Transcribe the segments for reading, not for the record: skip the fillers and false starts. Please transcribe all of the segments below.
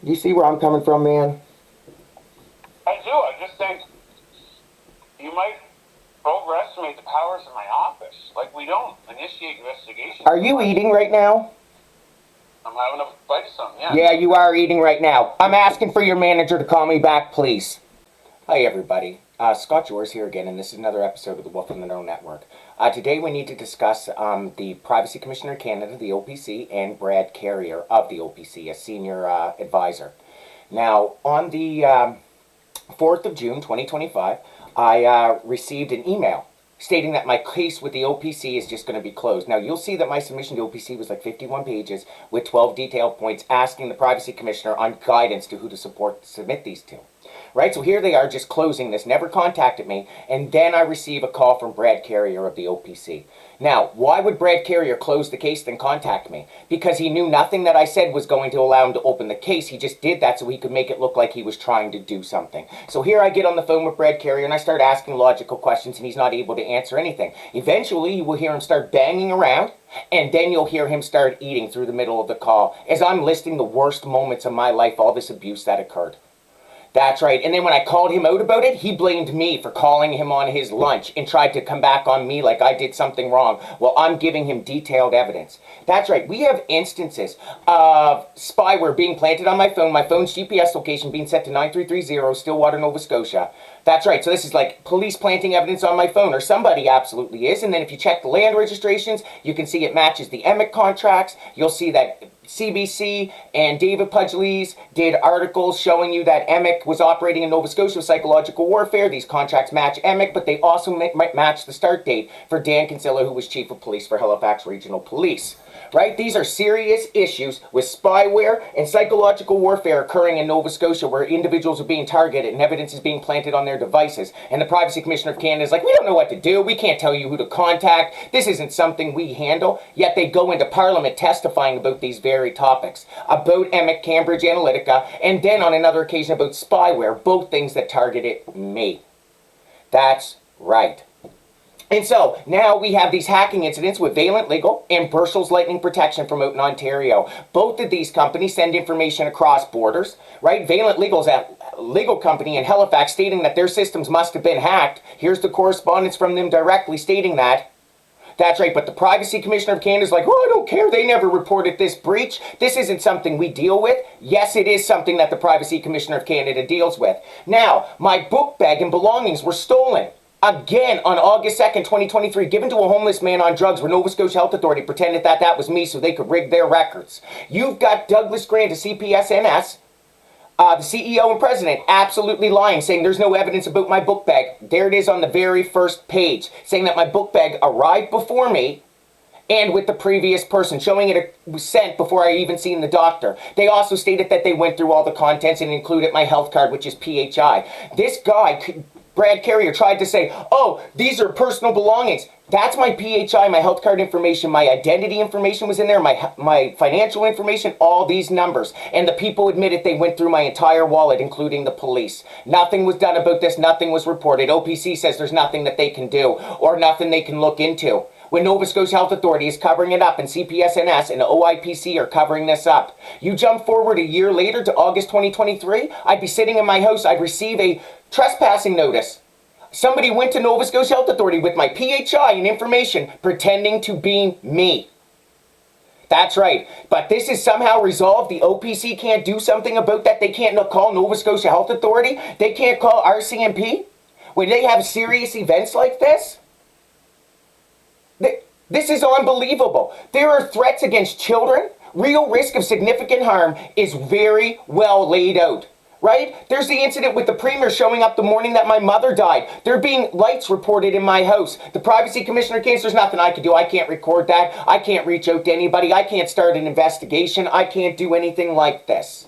You see where I'm coming from, man? I do. I just think you might overestimate the powers of my office. Like, we don't initiate investigations. Are you eating right now? I'm having a bite of something, yeah. Yeah, you are eating right now. I'm asking for your manager to call me back, please. Hi, everybody. Scott Jors here again, and this is another episode of the Wolf in the Know Network. Today we need to discuss the Privacy Commissioner of Canada, the OPC, and Brad Carrier of the OPC, a senior advisor. Now, on the 4th of June, 2025, I received an email stating that my case with the OPC is just going to be closed. Now, you'll see that my submission to OPC was like 51 pages with 12 detailed points asking the Privacy Commissioner on guidance to who to submit these to. Right, so here they are just closing this, never contacted me, and then I receive a call from Brad Carrier of the OPC. Now, why would Brad Carrier close the case then contact me? Because he knew nothing that I said was going to allow him to open the case. He just did that so he could make it look like he was trying to do something. So here I get on the phone with Brad Carrier and I start asking logical questions and he's not able to answer anything. Eventually, you will hear him start banging around, and then you'll hear him start eating through the middle of the call as I'm listing the worst moments of my life, all this abuse that occurred. That's right. And then when I called him out about it, he blamed me for calling him on his lunch and tried to come back on me like I did something wrong. Well, I'm giving him detailed evidence. That's right. We have instances of spyware being planted on my phone's GPS location being set to 9330 Stillwater, Nova Scotia. That's right. So this is like police planting evidence on my phone, or somebody absolutely is. And then if you check the land registrations, you can see it matches the EMIC contracts. You'll see that CBC and David Pudgley's did articles showing you that EMIC was operating in Nova Scotia with psychological warfare. These contracts match EMIC, but they also match the start date for Dan Kinsella, who was Chief of Police for Halifax Regional Police. Right? These are serious issues with spyware and psychological warfare occurring in Nova Scotia where individuals are being targeted and evidence is being planted on their devices. And the Privacy Commissioner of Canada is like, we don't know what to do. We can't tell you who to contact. This isn't something we handle. Yet they go into Parliament testifying about these very topics. About EMIC, Cambridge Analytica, and then on another occasion about spyware. Both things that targeted me. That's right. And so, now we have these hacking incidents with Valent Legal and Burchell's Lightning Protection from out in Ontario. Both of these companies send information across borders, right? Valent Legal's a legal company in Halifax stating that their systems must have been hacked. Here's the correspondence from them directly stating that. That's right, but the Privacy Commissioner of Canada is like, oh, I don't care, they never reported this breach. This isn't something we deal with. Yes, it is something that the Privacy Commissioner of Canada deals with. Now, my book bag and belongings were stolen. Again, on August 2nd, 2023, given to a homeless man on drugs where Nova Scotia Health Authority pretended that that was me so they could rig their records. You've got Douglas Grant of CPSNS, the CEO and president, absolutely lying, saying there's no evidence about my book bag. There it is on the very first page, saying that my book bag arrived before me and with the previous person, showing it was sent before I even seen the doctor. They also stated that they went through all the contents and included my health card, which is PHI. This guy, Brad Carrier, tried to say, oh, these are personal belongings. That's my PHI, my health card information, my identity information was in there, my financial information, all these numbers. And the people admitted they went through my entire wallet, including the police. Nothing was done about this, nothing was reported. OPC says there's nothing that they can do or nothing they can look into. When Nova Scotia Health Authority is covering it up and CPSNS and OIPC are covering this up. You jump forward a year later to August 2023, I'd be sitting in my house, I'd receive a trespassing notice. Somebody went to Nova Scotia Health Authority with my PHI and information pretending to be me. That's right. But this is somehow resolved. The OPC can't do something about that. They can't call Nova Scotia Health Authority. They can't call RCMP when they have serious events like this. This is unbelievable. There are threats against children. Real risk of significant harm is very well laid out. Right? There's the incident with the premier showing up the morning that my mother died. There being lights reported in my house. The Privacy Commissioner case, there's nothing I can do. I can't record that. I can't reach out to anybody. I can't start an investigation. I can't do anything like this.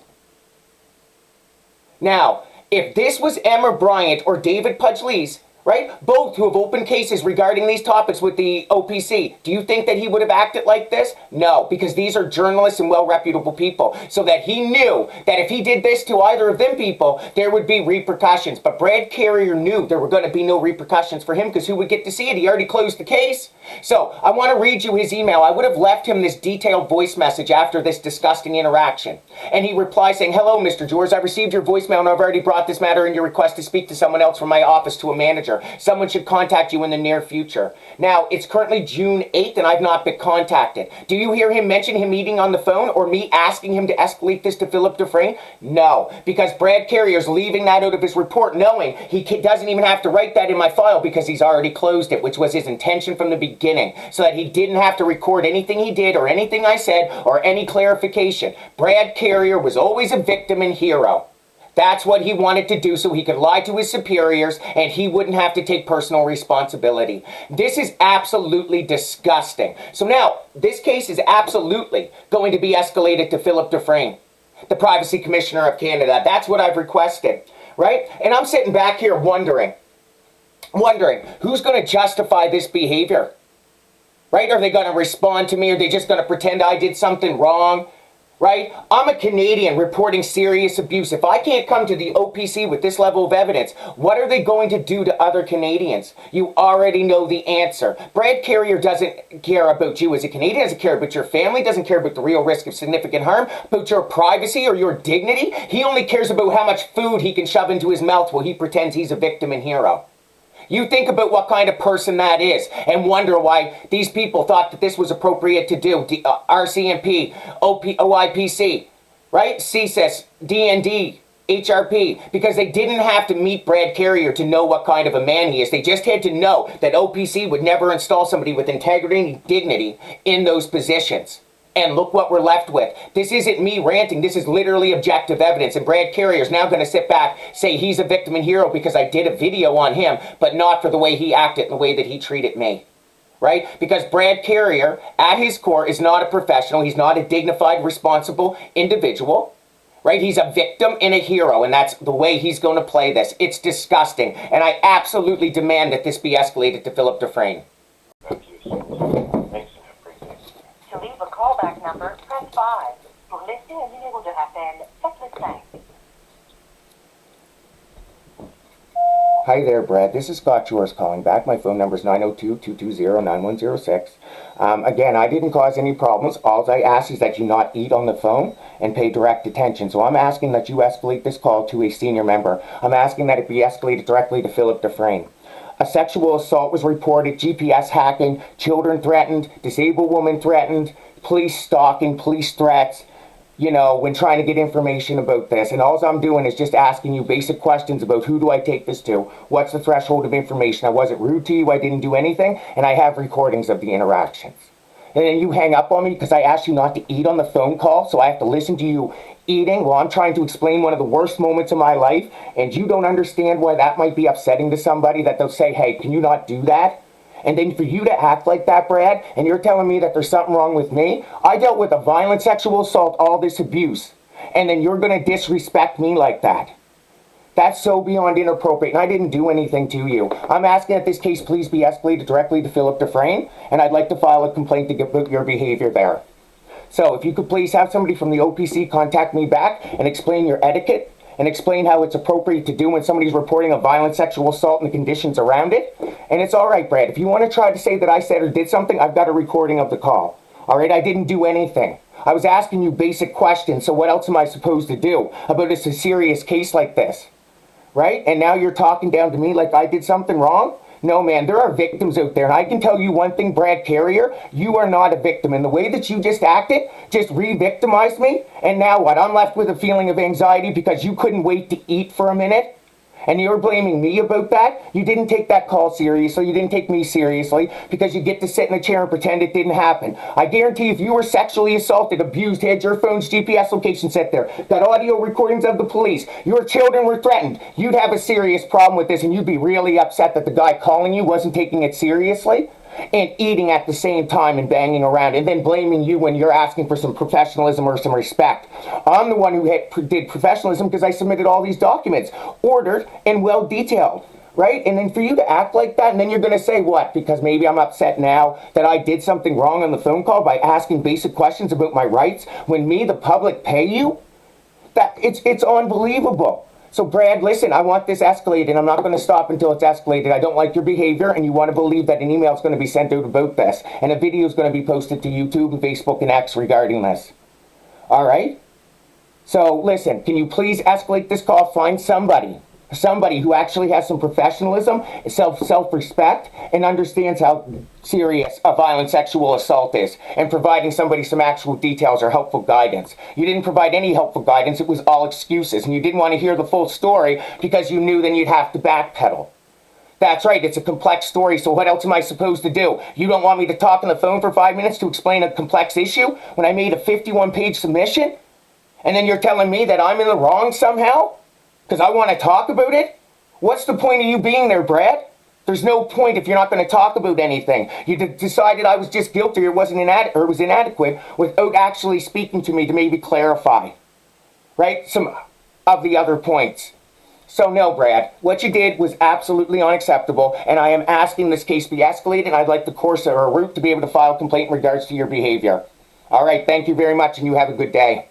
Now, if this was Emma Bryant or David Pudgley's right? Both who have opened cases regarding these topics with the OPC. Do you think that he would have acted like this? No, because these are journalists and well-reputable people. So that he knew that if he did this to either of them people, there would be repercussions. But Brad Carrier knew there were going to be no repercussions for him because who would get to see it? He already closed the case. So I want to read you his email. I would have left him this detailed voice message after this disgusting interaction. And he replies saying, "Hello, Mr. George. I received your voicemail and I've already brought this matter in your request to speak to someone else from my office to a manager. Someone should contact you in the near future." Now, it's currently June 8th and I've not been contacted. Do you hear him mention him meeting on the phone or me asking him to escalate this to Philip Dufresne? No, because Brad Carrier's leaving that out of his report knowing he doesn't even have to write that in my file because he's already closed it, which was his intention from the beginning, so that he didn't have to record anything he did or anything I said or any clarification. Brad Carrier was always a victim and hero. That's what he wanted to do so he could lie to his superiors and he wouldn't have to take personal responsibility. This is absolutely disgusting. So now, this case is absolutely going to be escalated to Philip Dufresne, the Privacy Commissioner of Canada. That's what I've requested, right? And I'm sitting back here wondering who's going to justify this behavior, right? Are they going to respond to me? Are they just going to pretend I did something wrong? Right? I'm a Canadian reporting serious abuse. If I can't come to the OPC with this level of evidence, what are they going to do to other Canadians? You already know the answer. Brad Carrier doesn't care about you as a Canadian, doesn't care about your family, doesn't care about the real risk of significant harm, about your privacy or your dignity. He only cares about how much food he can shove into his mouth while he pretends he's a victim and hero. You think about what kind of person that is and wonder why these people thought that this was appropriate to do. RCMP, OIPC, right? CSIS, DND, HRP, because they didn't have to meet Brad Carrier to know what kind of a man he is. They just had to know that OPC would never install somebody with integrity and dignity in those positions. And look what we're left with. This isn't me ranting. This is literally objective evidence. And Brad Carrier is now going to sit back, say he's a victim and hero because I did a video on him, but not for the way he acted and the way that he treated me. Right? Because Brad Carrier, at his core, is not a professional. He's not a dignified, responsible individual. Right? He's a victim and a hero, and that's the way he's going to play this. It's disgusting. And I absolutely demand that this be escalated to Philip Dufresne. Thank you. Thanks. To leave a callback number, press 5. Pour laisser un numéro de rappel, faites le 5. Hi there, Brad. This is Scott Shores calling back. My phone number is 902-220-9106. Again, I didn't cause any problems. All I ask is that you not eat on the phone and pay direct attention. So I'm asking that you escalate this call to a senior member. I'm asking that it be escalated directly to Philip Dufresne. A sexual assault was reported, GPS hacking, children threatened, disabled woman threatened, police stalking, police threats, when trying to get information about this. And all I'm doing is just asking you basic questions about who do I take this to? What's the threshold of information? I wasn't rude to you, I didn't do anything, and I have recordings of the interactions. And then you hang up on me because I asked you not to eat on the phone call, so I have to listen to you eating while I'm trying to explain one of the worst moments of my life, and you don't understand why that might be upsetting to somebody, that they'll say, hey, can you not do that? And then for you to act like that, Brad, and you're telling me that there's something wrong with me? I dealt with a violent sexual assault, all this abuse, and then you're going to disrespect me like that. That's so beyond inappropriate, and I didn't do anything to you. I'm asking that this case please be escalated directly to Philip Dufresne, and I'd like to file a complaint to get about your behavior there. So if you could please have somebody from the OPC contact me back and explain your etiquette and explain how it's appropriate to do when somebody's reporting a violent sexual assault and the conditions around it. And it's all right, Brad. If you want to try to say that I said or did something, I've got a recording of the call. All right, I didn't do anything. I was asking you basic questions, so what else am I supposed to do about a serious case like this? Right? And now you're talking down to me like I did something wrong? No, man, there are victims out there. And I can tell you one thing, Brad Carrier, you are not a victim. And the way that you just acted just re-victimized me. And now what? I'm left with a feeling of anxiety because you couldn't wait to eat for a minute. And you're blaming me about that? You didn't take that call seriously. You didn't take me seriously because you get to sit in a chair and pretend it didn't happen. I guarantee if you were sexually assaulted, abused, had your phone's GPS location set there, got audio recordings of the police, your children were threatened, you'd have a serious problem with this and you'd be really upset that the guy calling you wasn't taking it seriously and eating at the same time and banging around and then blaming you when you're asking for some professionalism or some respect. I'm the one who did professionalism because I submitted all these documents, ordered and well detailed. right? And then for you to act like that, and then you're going to say what? Because maybe I'm upset now that I did something wrong on the phone call by asking basic questions about my rights when me, the public, pay you? That it's unbelievable. So Brad, listen, I want this escalated. I'm not going to stop until it's escalated. I don't like your behavior, and you want to believe that an email is going to be sent out about this, and a video is going to be posted to YouTube and Facebook and X regarding this. All right? So listen, can you please escalate this call? Find somebody who actually has some professionalism, self-respect, and understands how serious a violent sexual assault is, and providing somebody some actual details or helpful guidance. You didn't provide any helpful guidance. It was all excuses, and you didn't want to hear the full story because you knew then you'd have to backpedal. That's right, it's a complex story, so what else am I supposed to do? You don't want me to talk on the phone for 5 minutes to explain a complex issue when I made a 51-page submission? And then you're telling me that I'm in the wrong somehow? Because I want to talk about it? What's the point of you being there, Brad? There's no point if you're not going to talk about anything. You decided I was just guilty or was inadequate without actually speaking to me to maybe clarify, right? Some of the other points. So no, Brad, what you did was absolutely unacceptable, and I am asking this case be escalated, and I'd like the course or a route to be able to file a complaint in regards to your behavior. All right, thank you very much, and you have a good day.